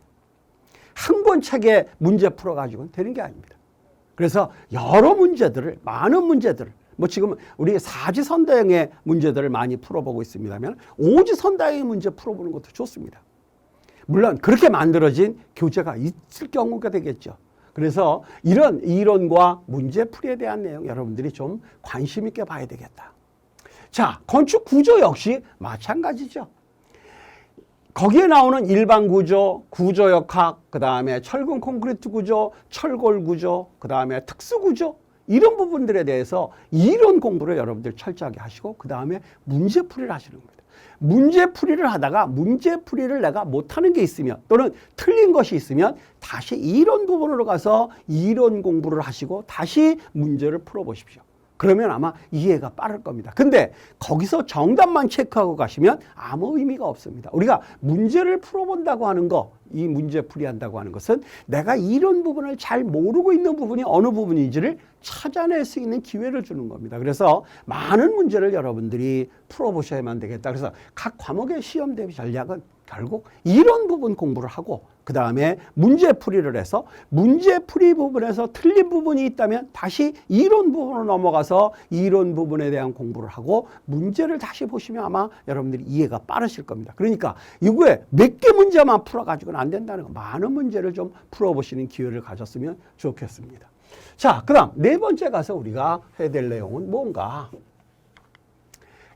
한 권 책에 문제 풀어가지고는 되는 게 아닙니다. 그래서 여러 문제들을, 많은 문제들을, 뭐 지금 우리 사지선다형의 문제들을 많이 풀어보고 있습니다만 오지선다형의 문제 풀어보는 것도 좋습니다. 물론 그렇게 만들어진 교재가 있을 경우가 되겠죠. 그래서 이런 이론과 문제풀이에 대한 내용 여러분들이 좀 관심 있게 봐야 되겠다. 자, 건축 구조 역시 마찬가지죠. 거기에 나오는 일반 구조, 구조역학, 그 다음에 철근 콘크리트 구조, 철골 구조, 그 다음에 특수 구조, 이런 부분들에 대해서 이론 공부를 여러분들 철저하게 하시고 그 다음에 문제풀이를 하시는 겁니다. 문제풀이를 하다가 문제풀이를 내가 못하는 게 있으면 또는 틀린 것이 있으면 다시 이론 부분으로 가서 이론 공부를 하시고 다시 문제를 풀어보십시오. 그러면 아마 이해가 빠를 겁니다. 근데 거기서 정답만 체크하고 가시면 아무 의미가 없습니다. 우리가 문제를 풀어본다고 하는 거, 이 문제풀이 한다고 하는 것은 내가 이런 부분을 잘 모르고 있는 부분이 어느 부분인지를 찾아낼 수 있는 기회를 주는 겁니다. 그래서 많은 문제를 여러분들이 풀어보셔야만 되겠다. 그래서 각 과목의 시험 대비 전략은 결국 이런 부분 공부를 하고 그 다음에 문제풀이를 해서 문제풀이 부분에서 틀린 부분이 있다면 다시 이론 부분으로 넘어가서 이론 부분에 대한 공부를 하고 문제를 다시 보시면 아마 여러분들이 이해가 빠르실 겁니다. 그러니까 이거에 몇 개 문제만 풀어가지고는 안 된다는 거, 많은 문제를 좀 풀어보시는 기회를 가졌으면 좋겠습니다. 자, 그 다음 네 번째 가서 우리가 해야 될 내용은 뭔가?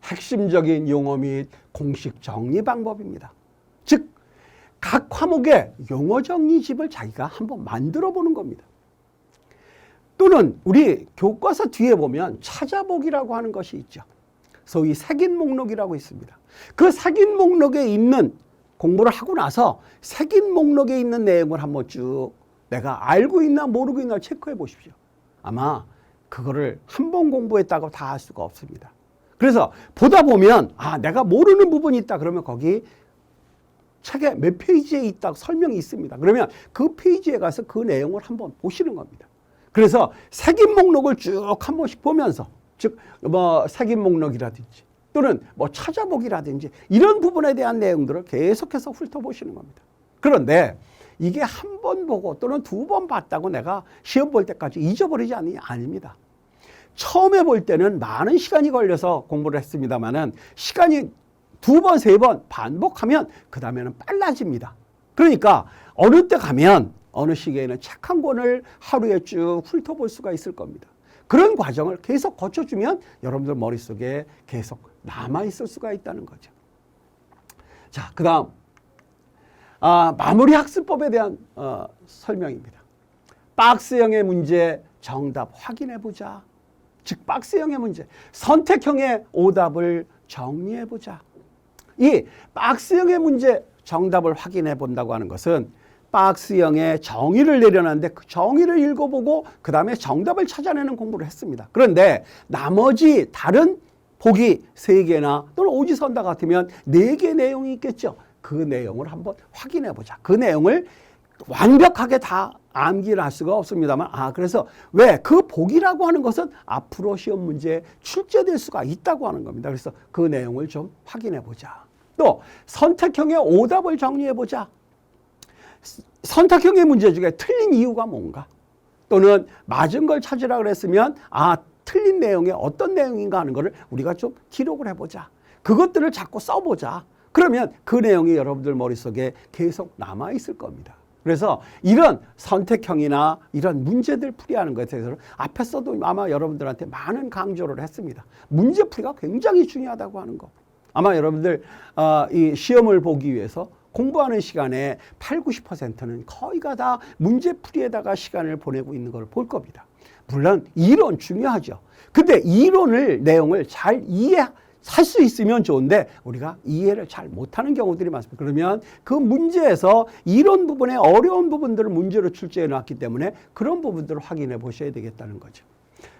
핵심적인 용어 및 공식 정리 방법입니다. 즉, 각 과목의 용어 정리집을 자기가 한번 만들어 보는 겁니다. 또는 우리 교과서 뒤에 보면 찾아보기라고 하는 것이 있죠. 소위 색인 목록이라고 있습니다. 그 색인 목록에 있는 공부를 하고 나서 색인 목록에 있는 내용을 한번 쭉 내가 알고 있나 모르고 있나 체크해 보십시오. 아마 그거를 한 번 공부했다고 다 할 수가 없습니다. 그래서 보다 보면 아, 내가 모르는 부분이 있다 그러면 거기 책에 몇 페이지에 있다고 설명이 있습니다. 그러면 그 페이지에 가서 그 내용을 한번 보시는 겁니다. 그래서 색인 목록을 쭉 한 번씩 보면서 즉 뭐 색인 목록이라든지 또는 뭐 찾아보기라든지 이런 부분에 대한 내용들을 계속해서 훑어보시는 겁니다. 그런데 이게 한 번 보고 또는 두 번 봤다고 내가 시험 볼 때까지 잊어버리지 아닙니다. 처음에 볼 때는 많은 시간이 걸려서 공부를 했습니다만은 시간이 두 번, 세 번 반복하면 그 다음에는 빨라집니다. 그러니까 어느 때 가면 어느 시기에는 책 한 권을 하루에 쭉 훑어볼 수가 있을 겁니다. 그런 과정을 계속 거쳐주면 여러분들 머릿속에 계속 남아있을 수가 있다는 거죠. 자, 그 다음 마무리 학습법에 대한 설명입니다. 박스형의 문제 정답 확인해보자. 즉 박스형의 문제, 선택형의 오답을 정리해보자. 이 박스형의 문제 정답을 확인해 본다고 하는 것은 박스형의 정의를 내려놨는데 그 정의를 읽어보고 그 다음에 정답을 찾아내는 공부를 했습니다. 그런데 나머지 다른 보기 3개나 또는 오지선다 같으면 4개 내용이 있겠죠. 그 내용을 한번 확인해 보자. 그 내용을 완벽하게 다 암기를 할 수가 없습니다만 그래서 왜 그 보기라고 하는 것은 앞으로 시험 문제에 출제될 수가 있다고 하는 겁니다. 그래서 그 내용을 좀 확인해 보자. 또 선택형의 오답을 정리해 보자. 선택형의 문제 중에 틀린 이유가 뭔가 또는 맞은 걸 찾으라 그랬으면 틀린 내용이 어떤 내용인가 하는 거를 우리가 좀 기록을 해보자. 그것들을 자꾸 써보자. 그러면 그 내용이 여러분들 머릿속에 계속 남아있을 겁니다. 그래서 이런 선택형이나 이런 문제들 풀이하는 것에 대해서는 앞에서도 아마 여러분들한테 많은 강조를 했습니다. 문제풀이가 굉장히 중요하다고 하는 거. 아마 여러분들 이 시험을 보기 위해서 공부하는 시간에 80~90%는 거의가 다 문제풀이에다가 시간을 보내고 있는 걸 볼 겁니다. 물론 이론 중요하죠. 근데 이론을 내용을 잘 이해할 수 있으면 좋은데 우리가 이해를 잘 못하는 경우들이 많습니다. 그러면 그 문제에서 이론 부분의 어려운 부분들을 문제로 출제해 놨기 때문에 그런 부분들을 확인해 보셔야 되겠다는 거죠.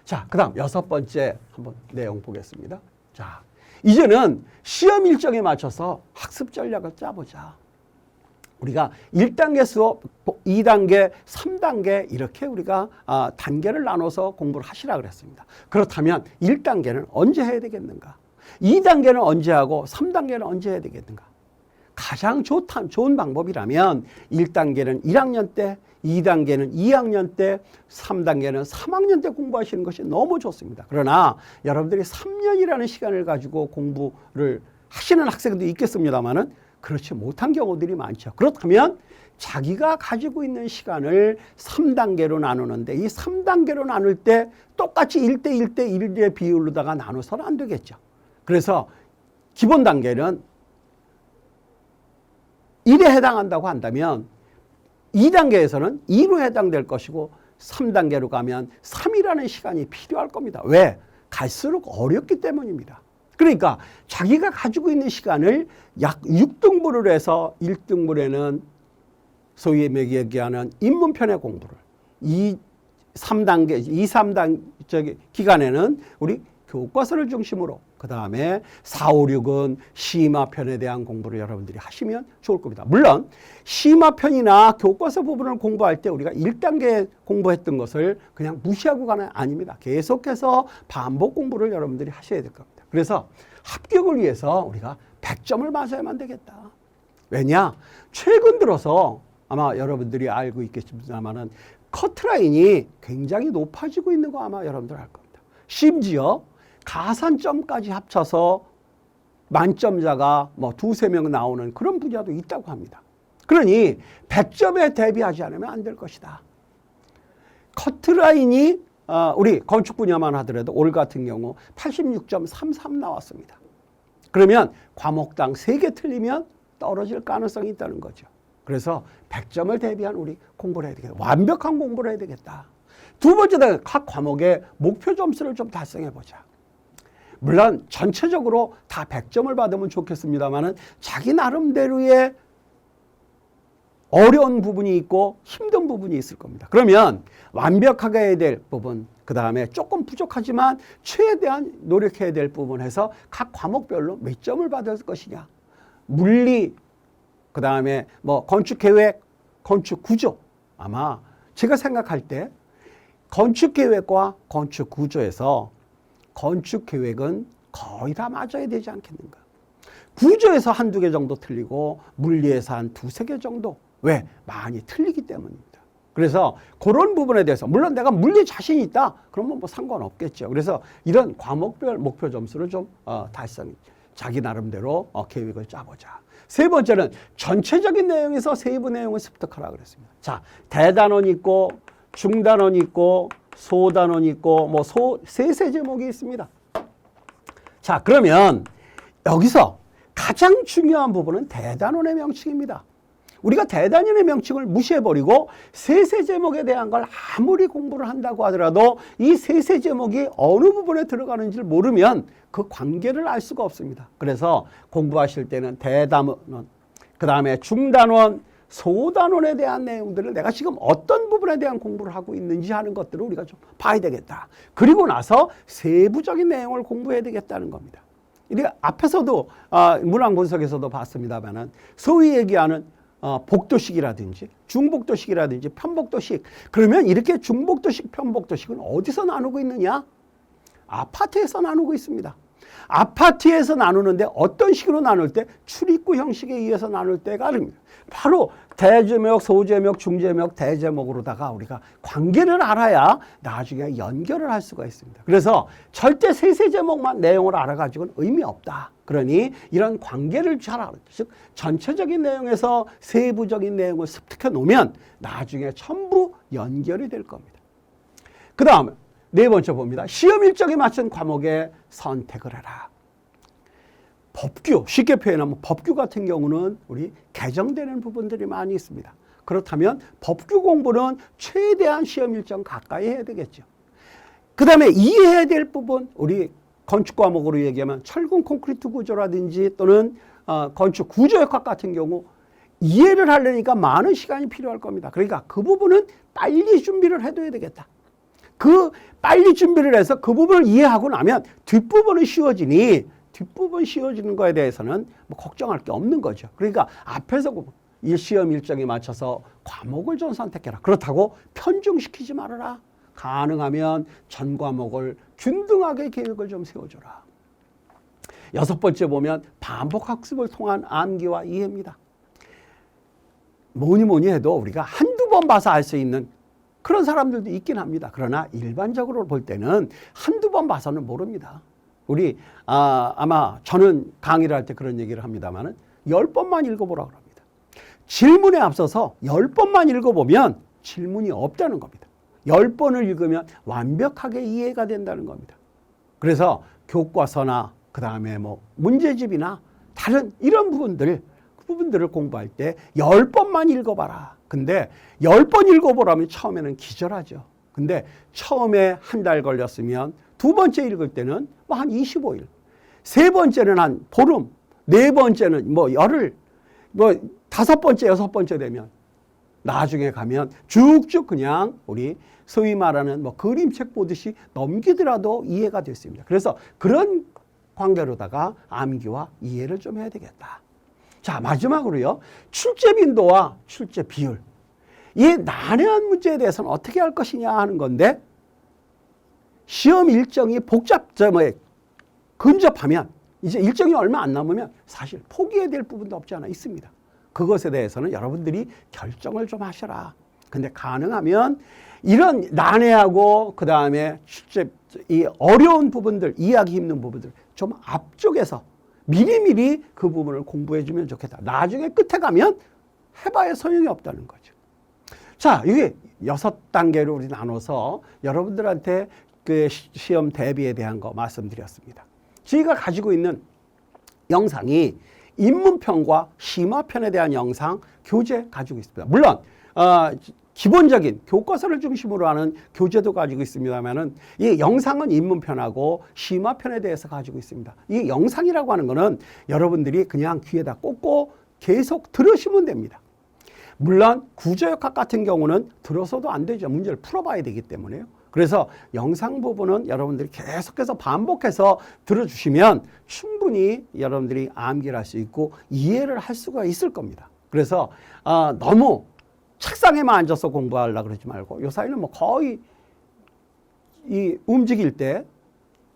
자, 그 다음 6번째 한번 내용 보겠습니다. 자, 이제는 시험 일정에 맞춰서 학습 전략을 짜보자. 우리가 1단계 수업, 2단계, 3단계 이렇게 우리가 단계를 나눠서 공부를 하시라 그랬습니다. 그렇다면 1단계는 언제 해야 되겠는가? 2단계는 언제 하고 3단계는 언제 해야 되겠는가? 가장 좋은 방법이라면 1단계는 1학년 때, 2단계는 2학년 때, 3단계는 3학년 때 공부하시는 것이 너무 좋습니다. 그러나 여러분들이 3년이라는 시간을 가지고 공부를 하시는 학생도 있겠습니다만은 그렇지 못한 경우들이 많죠. 그렇다면 자기가 가지고 있는 시간을 3단계로 나누는데 이 3단계로 나눌 때 똑같이 1대 1대 1의 비율로다가 나눠서는 안 되겠죠. 그래서 기본 단계는 1에 해당한다고 한다면 2단계에서는 2로 해당될 것이고 3단계로 가면 3이라는 시간이 필요할 겁니다. 왜? 갈수록 어렵기 때문입니다. 그러니까 자기가 가지고 있는 시간을 약 6등분을 해서 1등분에는 소위 얘기하는 입문편의 공부를 2, 3단 기간에는 우리 교과서를 중심으로 그 다음에 4, 5, 6은 심화편에 대한 공부를 여러분들이 하시면 좋을 겁니다. 물론 심화편이나 교과서 부분을 공부할 때 우리가 1단계 공부했던 것을 그냥 무시하고 가는 아닙니다. 계속해서 반복 공부를 여러분들이 하셔야 될 겁니다. 그래서 합격을 위해서 우리가 100점을 맞아야만 되겠다. 왜냐? 최근 들어서 아마 여러분들이 알고 있겠습니다만은 커트라인이 굉장히 높아지고 있는 거 아마 여러분들 알 겁니다. 심지어 가산점까지 합쳐서 만점자가 뭐 2~3명 나오는 그런 분야도 있다고 합니다. 그러니 100점에 대비하지 않으면 안 될 것이다. 커트라인이 우리 건축 분야만 하더라도 올 같은 경우 86.33 나왔습니다. 그러면 과목당 3개 틀리면 떨어질 가능성이 있다는 거죠. 그래서 100점을 대비한 우리 공부를 해야 되겠다. 완벽한 공부를 해야 되겠다. 두 번째는 각 과목의 목표 점수를 좀 달성해 보자. 물론 전체적으로 다 100점을 받으면 좋겠습니다만은 자기 나름대로의 어려운 부분이 있고 힘든 부분이 있을 겁니다. 그러면 완벽하게 해야 될 부분, 그 다음에 조금 부족하지만 최대한 노력해야 될 부분 해서 각 과목별로 몇 점을 받을 것이냐. 물리, 그 다음에 뭐 건축계획, 건축구조. 아마 제가 생각할 때 건축계획과 건축구조에서 건축계획은 거의 다 맞아야 되지 않겠는가. 구조에서 1~2개 정도 틀리고 물리에서 한 2~3개 정도. 왜? 많이 틀리기 때문입니다. 그래서 그런 부분에 대해서 물론 내가 물리 자신이 있다. 그러면 뭐 상관없겠죠. 그래서 이런 과목별 목표 점수를 좀 달성, 자기 나름대로 계획을 짜보자. 세 번째는 전체적인 내용에서 세부 내용을 습득하라 그랬습니다. 자, 대단원 있고 중단원 있고 소단원 있고 뭐 세세 제목이 있습니다. 자, 그러면 여기서 가장 중요한 부분은 대단원의 명칭입니다. 우리가 대단원의 명칭을 무시해버리고 세세 제목에 대한 걸 아무리 공부를 한다고 하더라도 이 세세 제목이 어느 부분에 들어가는지를 모르면 그 관계를 알 수가 없습니다. 그래서 공부하실 때는 대단원, 그 다음에 중단원, 소단원에 대한 내용들을 내가 지금 어떤 부분에 대한 공부를 하고 있는지 하는 것들을 우리가 좀 봐야 되겠다. 그리고 나서 세부적인 내용을 공부해야 되겠다는 겁니다. 이게 앞에서도 문항 분석에서도 봤습니다만은 소위 얘기하는 복도식이라든지 중복도식이라든지 편복도식. 그러면 이렇게 중복도식, 편복도식은 어디서 나누고 있느냐? 아파트에서 나누고 있습니다. 아파트에서 나누는데 어떤 식으로 나눌 때? 출입구 형식에 의해서 나눌 때가 아닙니다. 바로 대제목, 소제목, 중제목, 대제목으로다가 우리가 관계를 알아야 나중에 연결을 할 수가 있습니다. 그래서 절대 세세 제목만 내용을 알아가지고는 의미 없다. 그러니 이런 관계를 잘 알아, 즉 전체적인 내용에서 세부적인 내용을 습득해 놓으면 나중에 전부 연결이 될 겁니다. 그 다음에 네 번째 봅니다. 시험 일정에 맞춘 과목에 선택을 해라. 법규, 쉽게 표현하면 법규 같은 경우는 우리 개정되는 부분들이 많이 있습니다. 그렇다면 법규 공부는 최대한 시험 일정 가까이 해야 되겠죠. 그 다음에 이해해야 될 부분, 우리 건축 과목으로 얘기하면 철근 콘크리트 구조라든지 또는 건축 구조역학 같은 경우 이해를 하려니까 많은 시간이 필요할 겁니다. 그러니까 그 부분은 빨리 준비를 해둬야 되겠다. 그 빨리 준비를 해서 그 부분을 이해하고 나면 뒷부분은 쉬워지니 뒷부분 쉬워지는 거에 대해서는 뭐 걱정할 게 없는 거죠. 그러니까 앞에서 시험 일정에 맞춰서 과목을 좀 선택해라. 그렇다고 편중시키지 말아라. 가능하면 전 과목을 균등하게 계획을 좀 세워줘라. 여섯 번째 보면 반복 학습을 통한 암기와 이해입니다. 뭐니 해도 우리가 한두 번 봐서 알 수 있는 그런 사람들도 있긴 합니다. 그러나 일반적으로 볼 때는 한두 번 봐서는 모릅니다. 우리 아마 저는 강의를 할 때 그런 얘기를 합니다만은 10번만 읽어보라고 합니다. 질문에 앞서서 10번만 읽어보면 질문이 없다는 겁니다. 10번을 읽으면 완벽하게 이해가 된다는 겁니다. 그래서 교과서나 그 다음에 뭐 문제집이나 다른 이런 부분들을 공부할 때 10번만 읽어봐라. 근데 10번 읽어보라면 처음에는 기절하죠. 근데 처음에 한 달 걸렸으면 두 번째 읽을 때는 뭐 한 25일, 세 번째는 한 보름, 네 번째는 뭐 열흘, 뭐 다섯 번째, 여섯 번째 되면 나중에 가면 쭉쭉 그냥 우리 소위 말하는 뭐 그림책 보듯이 넘기더라도 이해가 됐습니다. 그래서 그런 관계로다가 암기와 이해를 좀 해야 되겠다. 자, 마지막으로요. 출제 빈도와 출제 비율. 이 난해한 문제에 대해서는 어떻게 할 것이냐 하는 건데 시험 일정이 근접하면 이제 일정이 얼마 안 남으면 사실 포기해야 될 부분도 없지 않아 있습니다. 그것에 대해서는 여러분들이 결정을 좀 하셔라. 근데 가능하면 이런 난해하고 그 다음에 이 어려운 부분들, 이해하기 힘든 부분들 좀 앞쪽에서 미리미리 그 부분을 공부해 주면 좋겠다. 나중에 끝에 가면 해봐야 소용이 없다는 거죠. 자, 이게 6단계로 우리 나눠서 여러분들한테 그 시험 대비에 대한 거 말씀드렸습니다. 저희가 가지고 있는 영상이 입문편과 심화편에 대한 영상 교재 가지고 있습니다. 물론 기본적인 교과서를 중심으로 하는 교재도 가지고 있습니다만은 이 영상은 입문편하고 심화편에 대해서 가지고 있습니다. 이 영상이라고 하는 거는 여러분들이 그냥 귀에다 꽂고 계속 들으시면 됩니다. 물론 구조역학 같은 경우는 들어서도 안 되죠. 문제를 풀어봐야 되기 때문에요. 그래서 영상 부분은 여러분들이 계속해서 반복해서 들어주시면 충분히 여러분들이 암기를 할 수 있고 이해를 할 수가 있을 겁니다. 그래서 너무 책상에만 앉아서 공부하려고 그러지 말고 요 사이는 뭐 거의 이 움직일 때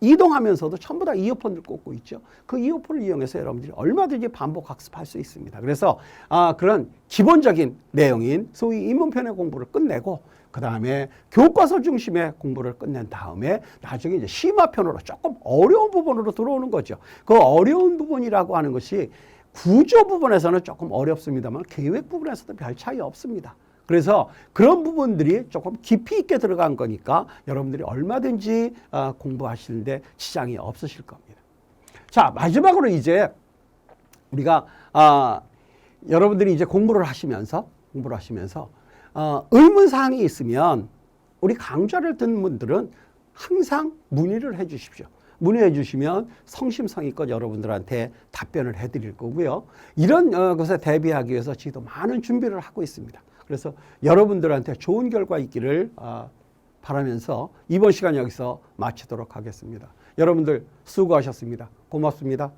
이동하면서도 전부 다 이어폰을 꽂고 있죠. 그 이어폰을 이용해서 여러분들이 얼마든지 반복 학습할 수 있습니다. 그래서 그런 기본적인 내용인 소위 입문편의 공부를 끝내고 그 다음에 교과서 중심의 공부를 끝낸 다음에 나중에 이제 심화편으로 조금 어려운 부분으로 들어오는 거죠. 그 어려운 부분이라고 하는 것이 구조 부분에서는 조금 어렵습니다만 계획 부분에서도 별 차이 없습니다. 그래서 그런 부분들이 조금 깊이 있게 들어간 거니까 여러분들이 얼마든지 공부하시는데 지장이 없으실 겁니다. 자, 마지막으로 이제 우리가 여러분들이 이제 공부를 하시면서 의문사항이 있으면 우리 강좌를 듣는 분들은 항상 문의를 해 주십시오. 문의해 주시면 성심성의껏 여러분들한테 답변을 해드릴 거고요. 이런 것에 대비하기 위해서 저희도 많은 준비를 하고 있습니다. 그래서 여러분들한테 좋은 결과 있기를 바라면서 이번 시간 여기서 마치도록 하겠습니다. 여러분들 수고하셨습니다. 고맙습니다.